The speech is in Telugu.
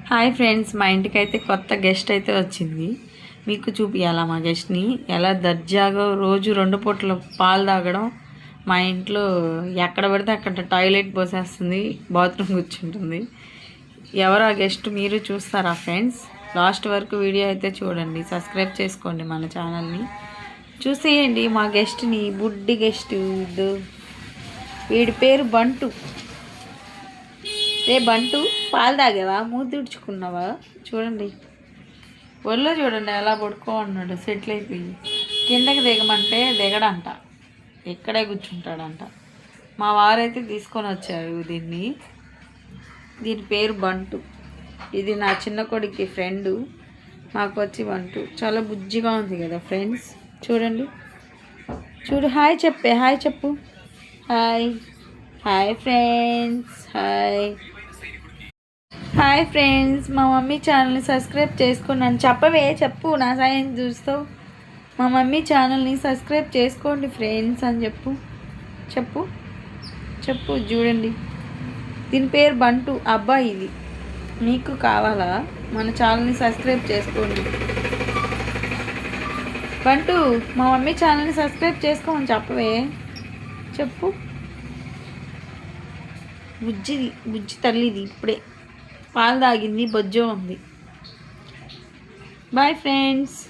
హాయ్ ఫ్రెండ్స్, మా ఇంటికైతే కొత్త గెస్ట్ అయితే వచ్చింది. మీకు చూపియాలా మా గెస్ట్ని ఎలా దర్జాగా రోజు 2 పూటలు పాలు తాగడం. మా ఇంట్లో ఎక్కడ పడితే అక్కడ టాయిలెట్ పోసేస్తుంది, బాత్రూమ్ కూర్చుంటుంది. ఎవరు ఆ గెస్ట్ మీరు చూస్తారా ఫ్రెండ్స్? లాస్ట్ వరకు వీడియో అయితే చూడండి, సబ్స్క్రైబ్ చేసుకోండి మన ఛానల్ని. చూసేయండి మా గెస్ట్ని, బుడ్డి గెస్ట్. వీడి పేరు బంటు. రే బంటు, పాలు తాగావా? మూతి తుడుచుకున్నావా? చూడండి, ఒళ్ళో చూడండి ఎలా పడుకో ఉన్నాడు సెటిల్ అయిపోయి. కిందకి దిగమంటే దిగడంట, ఇక్కడే కూర్చుంటాడంట. మా వారైతే తీసుకొని వచ్చారు దీని పేరు బంటు. ఇది నా చిన్న కొడుకు ఫ్రెండు. మాకు వచ్చి బంటు చాలా బుజ్జిగా ఉంది కదా ఫ్రెండ్స్. చూడండి, చూడు, హాయ్ చెప్పే, హాయ్ చెప్పు. Hi hi friends, hi hi friends. మా మమ్మీ ఛానల్ని సబ్స్క్రైబ్ చేసుకున్నాను. చెప్పవే, చెప్పు, నా సాయం చూస్తావు. మా మమ్మీ ఛానల్ని సబ్స్క్రైబ్ చేసుకోండి ఫ్రెండ్స్ అని చెప్పు. చెప్పు చెప్పు. చూడండి, దీని పేరు బంటు. అబ్బాయి ఇది మీకు కావాలా? మన ఛానల్ని సబ్స్క్రైబ్ చేసుకోండి. బంటు, మా మమ్మీ ఛానల్ని సబ్స్క్రైబ్ చేసుకోమని చెప్పవే, చెప్పు. బుజ్జి తల్లిది, ఇప్పుడే పాలు తాగింది, బొజ్జో ఉంది. Boy friends.